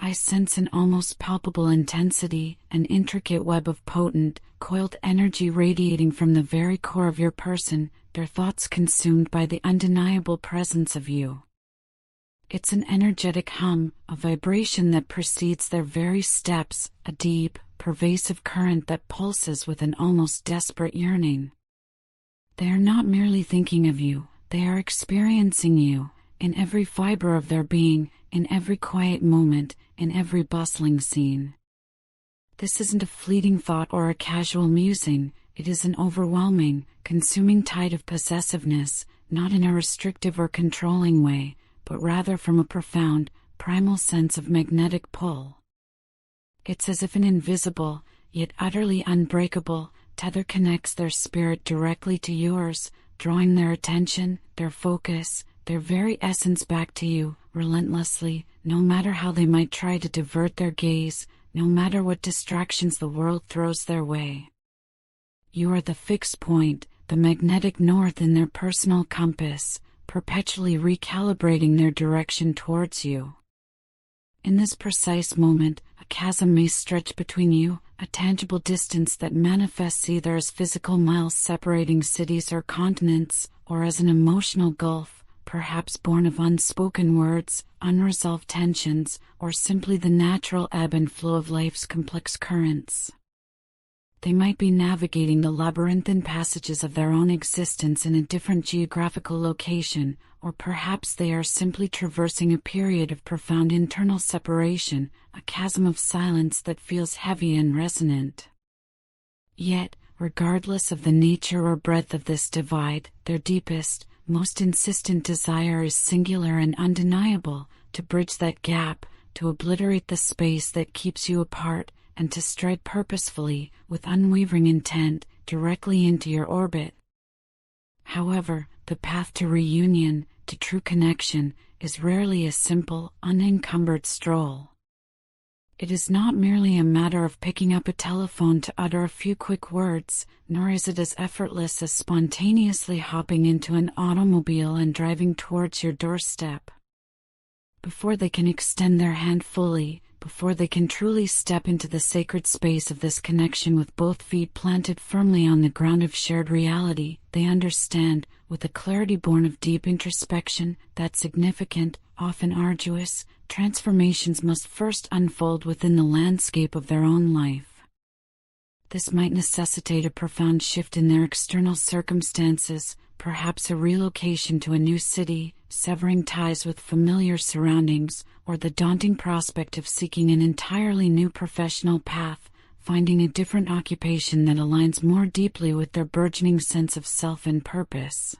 I sense an almost palpable intensity, an intricate web of potent, coiled energy radiating from the very core of your person, their thoughts consumed by the undeniable presence of you. It's an energetic hum, a vibration that precedes their very steps, a deep, pervasive current that pulses with an almost desperate yearning. They are not merely thinking of you, they are experiencing you, in every fiber of their being, in every quiet moment, in every bustling scene. This isn't a fleeting thought or a casual musing, it is an overwhelming, consuming tide of possessiveness, not in a restrictive or controlling way, but rather from a profound, primal sense of magnetic pull. It's as if an invisible, yet utterly unbreakable, tether connects their spirit directly to yours, drawing their attention, their focus, their very essence back to you, relentlessly, no matter how they might try to divert their gaze, no matter what distractions the world throws their way. You are the fixed point, the magnetic north in their personal compass, perpetually recalibrating their direction towards you. In this precise moment, a chasm may stretch between you, a tangible distance that manifests either as physical miles separating cities or continents, or as an emotional gulf, perhaps born of unspoken words, unresolved tensions, or simply the natural ebb and flow of life's complex currents. They might be navigating the labyrinthine passages of their own existence in a different geographical location, or perhaps they are simply traversing a period of profound internal separation, a chasm of silence that feels heavy and resonant. Yet, regardless of the nature or breadth of this divide, their deepest, most insistent desire is singular and undeniable, to bridge that gap, to obliterate the space that keeps you apart, and to stride purposefully, with unwavering intent, directly into your orbit. However, the path to reunion, to true connection, is rarely a simple, unencumbered stroll. It is not merely a matter of picking up a telephone to utter a few quick words, nor is it as effortless as spontaneously hopping into an automobile and driving towards your doorstep. Before they can extend their hand fully, before they can truly step into the sacred space of this connection with both feet planted firmly on the ground of shared reality, they understand, with a clarity born of deep introspection, that significant, often arduous, transformations must first unfold within the landscape of their own life. This might necessitate a profound shift in their external circumstances, perhaps a relocation to a new city, severing ties with familiar surroundings, or the daunting prospect of seeking an entirely new professional path, finding a different occupation that aligns more deeply with their burgeoning sense of self and purpose.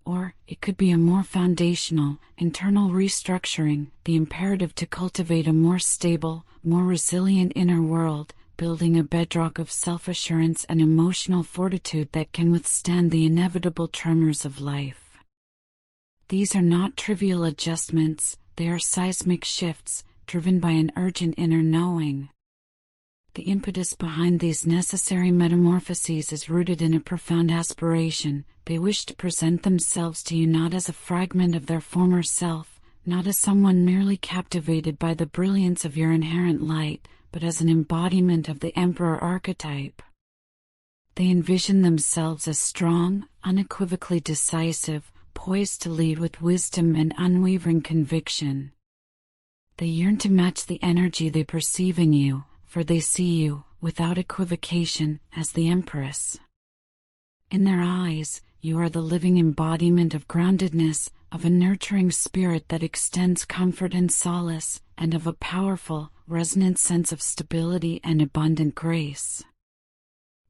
Or, it could be a more foundational, internal restructuring, the imperative to cultivate a more stable, more resilient inner world, building a bedrock of self-assurance and emotional fortitude that can withstand the inevitable tremors of life. These are not trivial adjustments, they are seismic shifts, driven by an urgent inner knowing. The impetus behind these necessary metamorphoses is rooted in a profound aspiration. They wish to present themselves to you not as a fragment of their former self, not as someone merely captivated by the brilliance of your inherent light, but as an embodiment of the emperor archetype. They envision themselves as strong, unequivocally decisive, poised to lead with wisdom and unwavering conviction. They yearn to match the energy they perceive in you, for they see you, without equivocation, as the Empress. In their eyes, you are the living embodiment of groundedness, of a nurturing spirit that extends comfort and solace, and of a powerful, resonant sense of stability and abundant grace.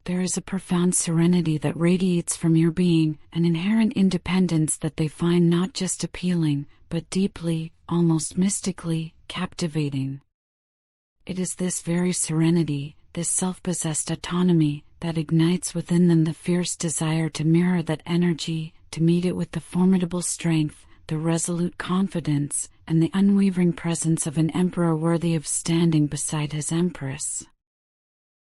There is a profound serenity that radiates from your being, an inherent independence that they find not just appealing, but deeply, almost mystically, captivating. It is this very serenity, this self-possessed autonomy, that ignites within them the fierce desire to mirror that energy, to meet it with the formidable strength, the resolute confidence, and the unwavering presence of an emperor worthy of standing beside his empress.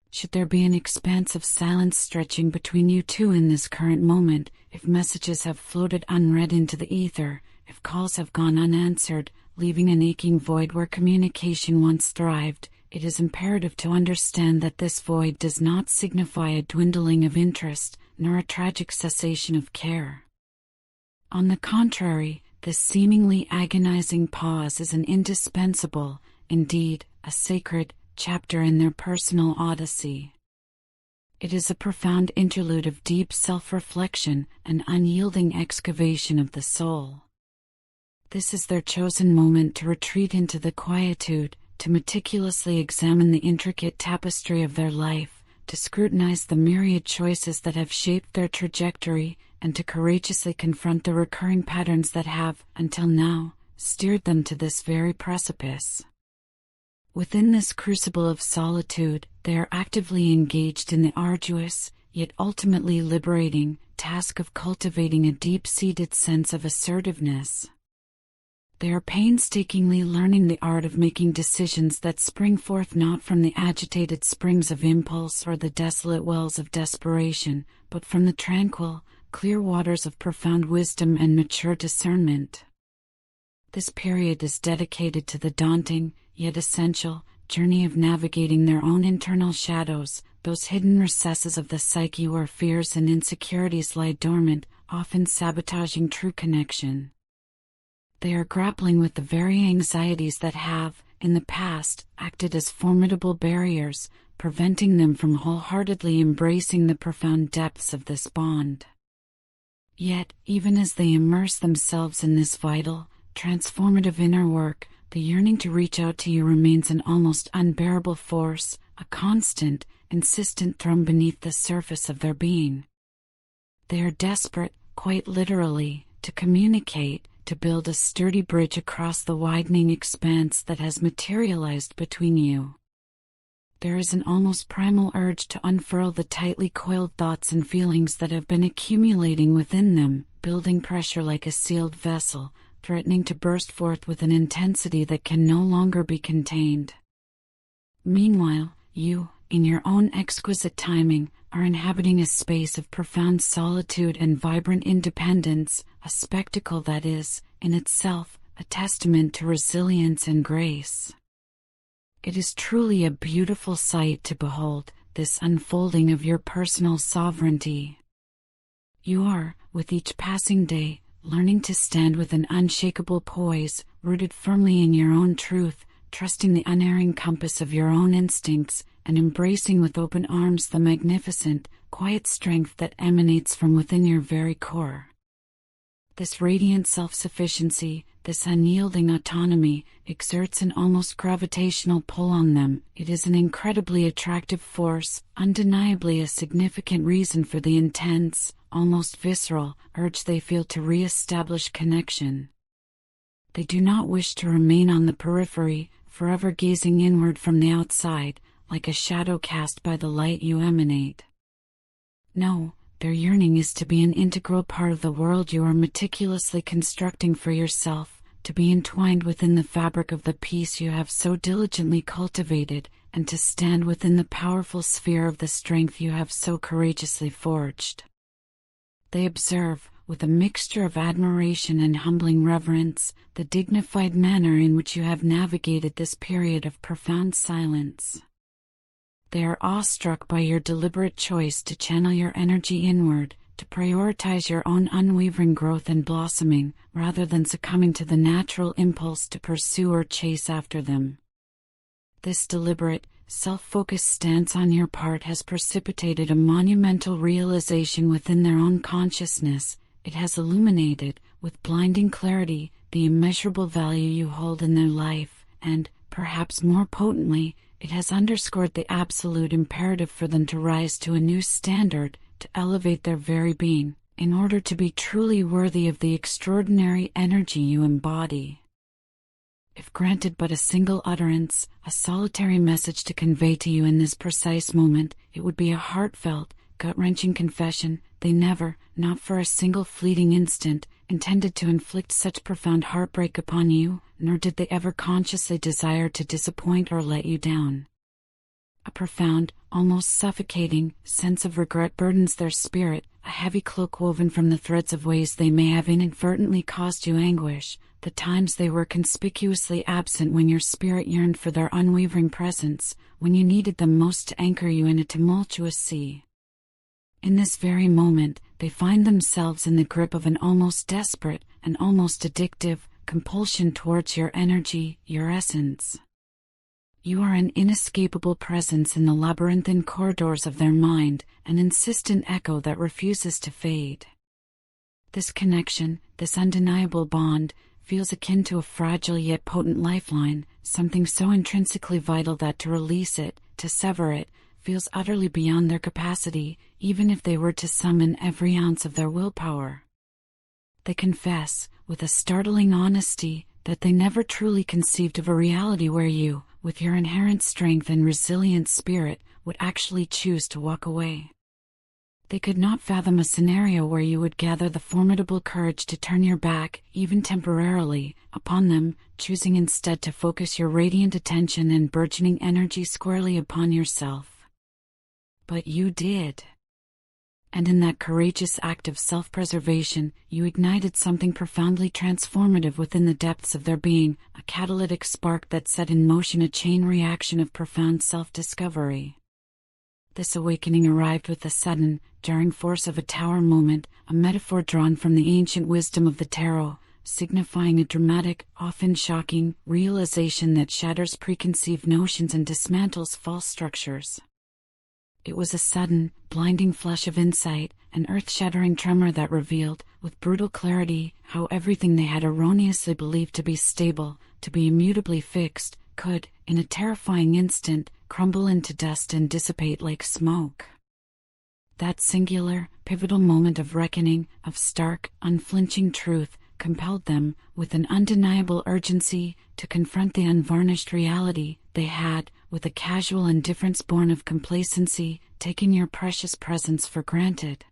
Should there be an expanse of silence stretching between you two in this current moment, if messages have floated unread into the ether, if calls have gone unanswered, leaving an aching void where communication once thrived. It is imperative to understand that this void does not signify a dwindling of interest, nor a tragic cessation of care. On the contrary, this seemingly agonizing pause is an indispensable, indeed, a sacred, chapter in their personal odyssey. It is a profound interlude of deep self-reflection and unyielding excavation of the soul. This is their chosen moment to retreat into the quietude, to meticulously examine the intricate tapestry of their life, to scrutinize the myriad choices that have shaped their trajectory, and to courageously confront the recurring patterns that have, until now, steered them to this very precipice. Within this crucible of solitude, they are actively engaged in the arduous, yet ultimately liberating, task of cultivating a deep-seated sense of assertiveness. They are painstakingly learning the art of making decisions that spring forth not from the agitated springs of impulse or the desolate wells of desperation, but from the tranquil, clear waters of profound wisdom and mature discernment. This period is dedicated to the daunting, yet essential, journey of navigating their own internal shadows, those hidden recesses of the psyche where fears and insecurities lie dormant, often sabotaging true connection. They are grappling with the very anxieties that have, in the past, acted as formidable barriers, preventing them from wholeheartedly embracing the profound depths of this bond. Yet, even as they immerse themselves in this vital, transformative inner work, the yearning to reach out to you remains an almost unbearable force, a constant, insistent thrum beneath the surface of their being. They are desperate, quite literally, to communicate, to build a sturdy bridge across the widening expanse that has materialized between you. There is an almost primal urge to unfurl the tightly coiled thoughts and feelings that have been accumulating within them, building pressure like a sealed vessel, threatening to burst forth with an intensity that can no longer be contained. Meanwhile, you, in your own exquisite timing, are inhabiting a space of profound solitude and vibrant independence, a spectacle that is, in itself, a testament to resilience and grace. It is truly a beautiful sight to behold, this unfolding of your personal sovereignty. You are, with each passing day, learning to stand with an unshakable poise, rooted firmly in your own truth, trusting the unerring compass of your own instincts, and embracing with open arms the magnificent, quiet strength that emanates from within your very core. This radiant self-sufficiency, this unyielding autonomy, exerts an almost gravitational pull on them. It is an incredibly attractive force, undeniably a significant reason for the intense, almost visceral, urge they feel to re-establish connection. They do not wish to remain on the periphery, forever gazing inward from the outside, like a shadow cast by the light you emanate. No, their yearning is to be an integral part of the world you are meticulously constructing for yourself, to be entwined within the fabric of the peace you have so diligently cultivated, and to stand within the powerful sphere of the strength you have so courageously forged. They observe, with a mixture of admiration and humbling reverence, the dignified manner in which you have navigated this period of profound silence. They are awestruck by your deliberate choice to channel your energy inward, to prioritize your own unwavering growth and blossoming, rather than succumbing to the natural impulse to pursue or chase after them. This deliberate, self-focused stance on your part has precipitated a monumental realization within their own consciousness. It has illuminated, with blinding clarity, the immeasurable value you hold in their life, and, perhaps more potently, it has underscored the absolute imperative for them to rise to a new standard, to elevate their very being, in order to be truly worthy of the extraordinary energy you embody. If granted but a single utterance, a solitary message to convey to you in this precise moment, it would be a heartfelt, gut-wrenching confession. They never, not for a single fleeting instant, intended to inflict such profound heartbreak upon you, nor did they ever consciously desire to disappoint or let you down. A profound, almost suffocating, sense of regret burdens their spirit, a heavy cloak woven from the threads of ways they may have inadvertently caused you anguish, the times they were conspicuously absent when your spirit yearned for their unwavering presence, when you needed them most to anchor you in a tumultuous sea. In this very moment, they find themselves in the grip of an almost desperate, an almost addictive, compulsion towards your energy, your essence. You are an inescapable presence in the labyrinthine corridors of their mind, an insistent echo that refuses to fade. This connection, this undeniable bond, feels akin to a fragile yet potent lifeline, something so intrinsically vital that to release it, to sever it, feels utterly beyond their capacity, even if they were to summon every ounce of their willpower. They confess, with a startling honesty, that they never truly conceived of a reality where you, with your inherent strength and resilient spirit, would actually choose to walk away. They could not fathom a scenario where you would gather the formidable courage to turn your back, even temporarily, upon them, choosing instead to focus your radiant attention and burgeoning energy squarely upon yourself. But you did. And in that courageous act of self-preservation, you ignited something profoundly transformative within the depths of their being, a catalytic spark that set in motion a chain reaction of profound self-discovery. This awakening arrived with the sudden, jarring force of a tower moment, a metaphor drawn from the ancient wisdom of the tarot, signifying a dramatic, often shocking, realization that shatters preconceived notions and dismantles false structures. It was a sudden, blinding flash of insight, an earth-shattering tremor that revealed, with brutal clarity, how everything they had erroneously believed to be stable, to be immutably fixed, could, in a terrifying instant, crumble into dust and dissipate like smoke. That singular, pivotal moment of reckoning, of stark, unflinching truth, compelled them, with an undeniable urgency, to confront the unvarnished reality they had, with a casual indifference born of complacency, taken your precious presence for granted.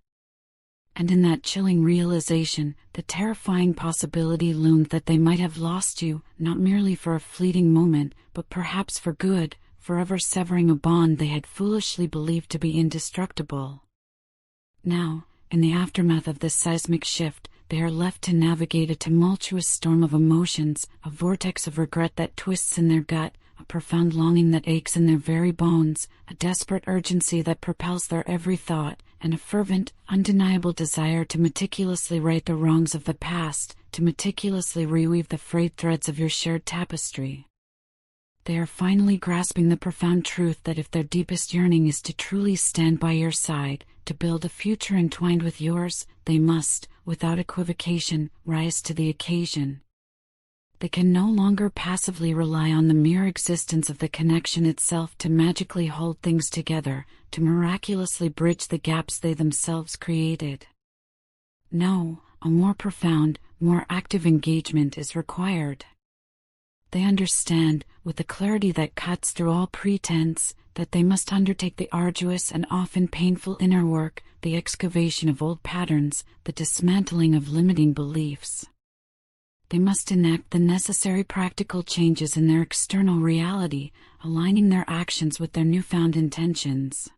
And in that chilling realization, the terrifying possibility loomed that they might have lost you, not merely for a fleeting moment, but perhaps for good, forever severing a bond they had foolishly believed to be indestructible. Now, in the aftermath of this seismic shift, they are left to navigate a tumultuous storm of emotions, a vortex of regret that twists in their gut, a profound longing that aches in their very bones, a desperate urgency that propels their every thought, and a fervent, undeniable desire to meticulously right the wrongs of the past, to meticulously reweave the frayed threads of your shared tapestry. They are finally grasping the profound truth that if their deepest yearning is to truly stand by your side, to build a future entwined with yours, they must, without equivocation, rise to the occasion. They can no longer passively rely on the mere existence of the connection itself to magically hold things together, to miraculously bridge the gaps they themselves created. No, a more profound, more active engagement is required. They understand, with a clarity that cuts through all pretense, that they must undertake the arduous and often painful inner work, the excavation of old patterns, the dismantling of limiting beliefs. They must enact the necessary practical changes in their external reality, aligning their actions with their newfound intentions.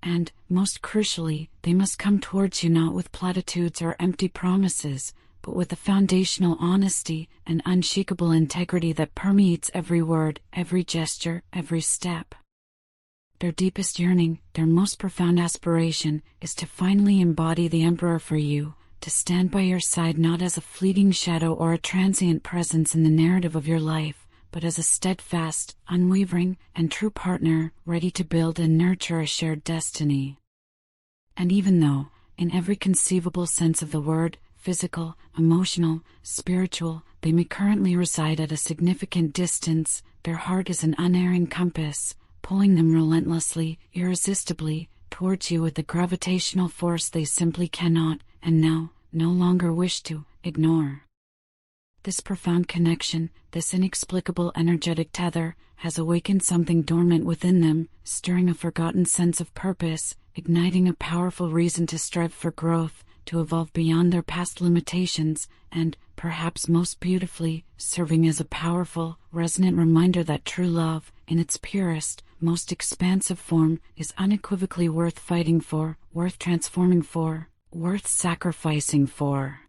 And, most crucially, they must come towards you not with platitudes or empty promises, but with a foundational honesty and unshakable integrity that permeates every word, every gesture, every step. Their deepest yearning, their most profound aspiration, is to finally embody the Emperor for you, to stand by your side not as a fleeting shadow or a transient presence in the narrative of your life, but as a steadfast, unwavering, and true partner, ready to build and nurture a shared destiny. And even though, in every conceivable sense of the word, physical, emotional, spiritual, they may currently reside at a significant distance, their heart is an unerring compass, pulling them relentlessly, irresistibly, towards you with a gravitational force they simply cannot, and now, no longer wish to, ignore. This profound connection, this inexplicable energetic tether, has awakened something dormant within them, stirring a forgotten sense of purpose, igniting a powerful reason to strive for growth, to evolve beyond their past limitations, and, perhaps most beautifully, serving as a powerful, resonant reminder that true love, in its purest, most expansive form, is unequivocally worth fighting for, worth transforming for, worth sacrificing for.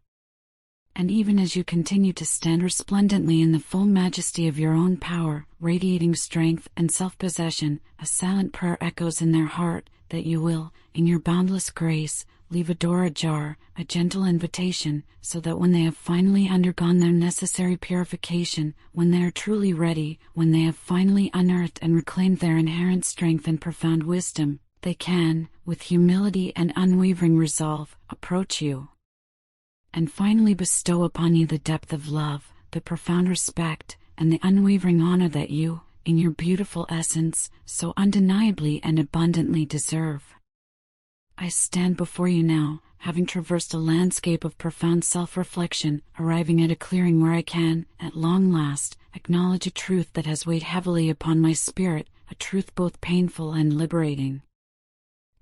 And even as you continue to stand resplendently in the full majesty of your own power, radiating strength and self-possession, a silent prayer echoes in their heart that you will, in your boundless grace, leave a door ajar, a gentle invitation, so that when they have finally undergone their necessary purification, when they are truly ready, when they have finally unearthed and reclaimed their inherent strength and profound wisdom, they can, with humility and unwavering resolve, approach you and finally bestow upon you the depth of love, the profound respect, and the unwavering honor that you, in your beautiful essence, so undeniably and abundantly deserve. I stand before you now, having traversed a landscape of profound self-reflection, arriving at a clearing where I can, at long last, acknowledge a truth that has weighed heavily upon my spirit, a truth both painful and liberating.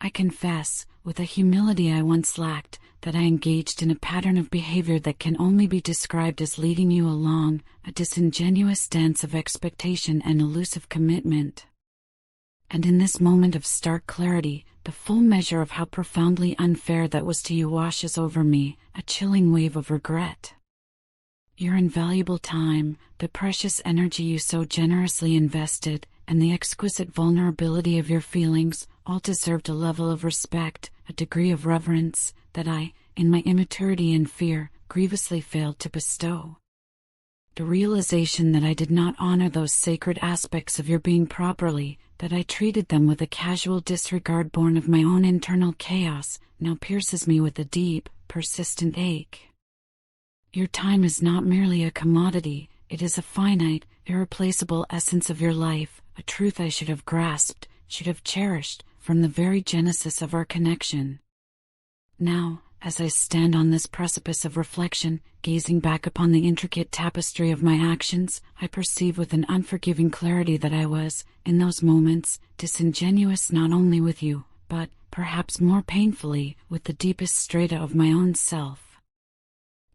I confess, with a humility I once lacked, that I engaged in a pattern of behavior that can only be described as leading you along a disingenuous dance of expectation and elusive commitment. And in this moment of stark clarity, the full measure of how profoundly unfair that was to you washes over me, a chilling wave of regret. Your invaluable time, the precious energy you so generously invested, and the exquisite vulnerability of your feelings, all deserved a level of respect, a degree of reverence, that I, in my immaturity and fear, grievously failed to bestow. The realization that I did not honor those sacred aspects of your being properly, that I treated them with a casual disregard born of my own internal chaos, now pierces me with a deep, persistent ache. Your time is not merely a commodity, it is a finite, irreplaceable essence of your life, a truth I should have grasped, should have cherished, from the very genesis of our connection. Now, as I stand on this precipice of reflection, gazing back upon the intricate tapestry of my actions, I perceive with an unforgiving clarity that I was, in those moments, disingenuous not only with you, but, perhaps more painfully, with the deepest strata of my own self.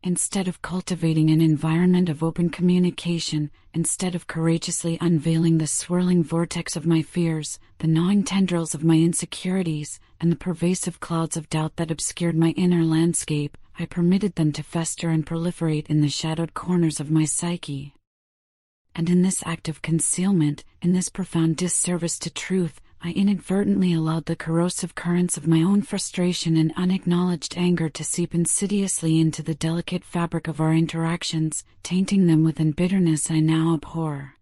Instead of cultivating an environment of open communication, instead of courageously unveiling the swirling vortex of my fears, the gnawing tendrils of my insecurities, and the pervasive clouds of doubt that obscured my inner landscape, I permitted them to fester and proliferate in the shadowed corners of my psyche. And in this act of concealment, in this profound disservice to truth, I inadvertently allowed the corrosive currents of my own frustration and unacknowledged anger to seep insidiously into the delicate fabric of our interactions, tainting them with an bitterness I now abhor.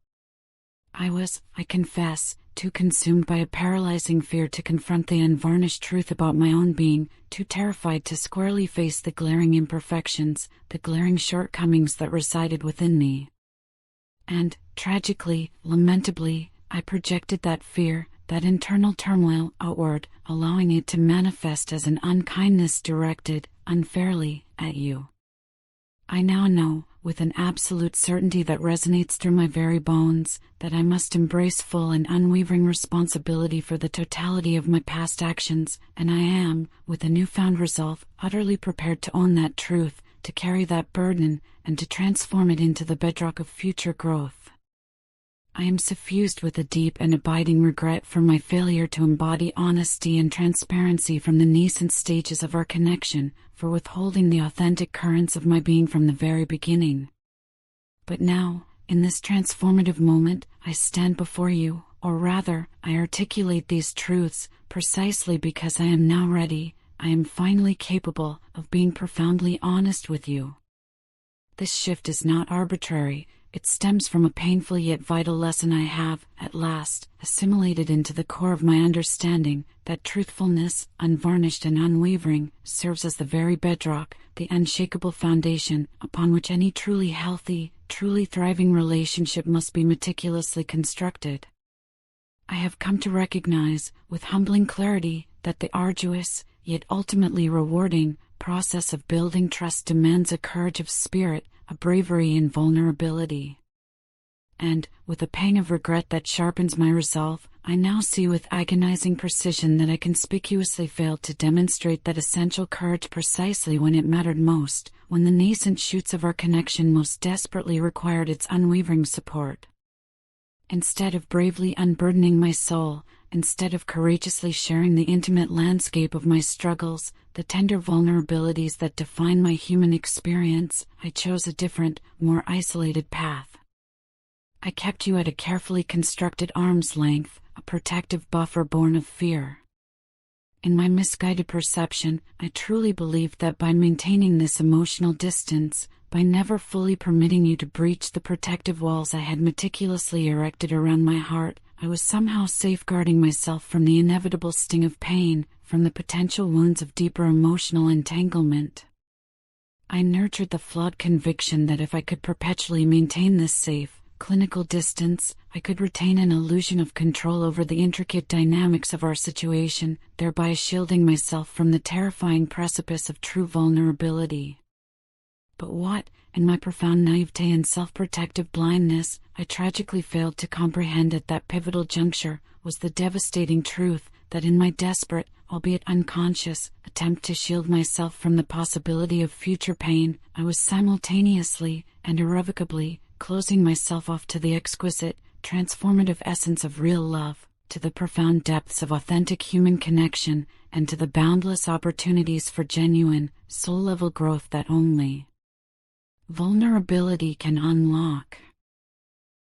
I was, I confess, too consumed by a paralyzing fear to confront the unvarnished truth about my own being, too terrified to squarely face the glaring imperfections, the glaring shortcomings that resided within me. And, tragically, lamentably, I projected that fear, that internal turmoil, outward, allowing it to manifest as an unkindness directed, unfairly, at you. I now know, with an absolute certainty that resonates through my very bones, that I must embrace full and unwavering responsibility for the totality of my past actions, and I am, with a newfound resolve, utterly prepared to own that truth, to carry that burden, and to transform it into the bedrock of future growth. I am suffused with a deep and abiding regret for my failure to embody honesty and transparency from the nascent stages of our connection, for withholding the authentic currents of my being from the very beginning. But now, in this transformative moment, I stand before you, or rather, I articulate these truths, precisely because I am now ready, I am finally capable, of being profoundly honest with you. This shift is not arbitrary. It stems from a painful yet vital lesson I have, at last, assimilated into the core of my understanding, that truthfulness, unvarnished and unwavering, serves as the very bedrock, the unshakable foundation, upon which any truly healthy, truly thriving relationship must be meticulously constructed. I have come to recognize, with humbling clarity, that the arduous, yet ultimately rewarding, process of building trust demands a courage of spirit, a bravery in vulnerability. And, with a pang of regret that sharpens my resolve, I now see with agonizing precision that I conspicuously failed to demonstrate that essential courage precisely when it mattered most, when the nascent shoots of our connection most desperately required its unwavering support. Instead of bravely unburdening my soul, instead of courageously sharing the intimate landscape of my struggles, the tender vulnerabilities that define my human experience, I chose a different, more isolated path. I kept you at a carefully constructed arm's length, a protective buffer born of fear. In my misguided perception, I truly believed that by maintaining this emotional distance, by never fully permitting you to breach the protective walls I had meticulously erected around my heart, I was somehow safeguarding myself from the inevitable sting of pain, from the potential wounds of deeper emotional entanglement. I nurtured the flawed conviction that if I could perpetually maintain this safe, clinical distance, I could retain an illusion of control over the intricate dynamics of our situation, thereby shielding myself from the terrifying precipice of true vulnerability. But what, in my profound naivete and self-protective blindness, I tragically failed to comprehend at that pivotal juncture, was the devastating truth that in my desperate, albeit unconscious, attempt to shield myself from the possibility of future pain, I was simultaneously and irrevocably closing myself off to the exquisite, transformative essence of real love, to the profound depths of authentic human connection, and to the boundless opportunities for genuine, soul-level growth that only vulnerability can unlock.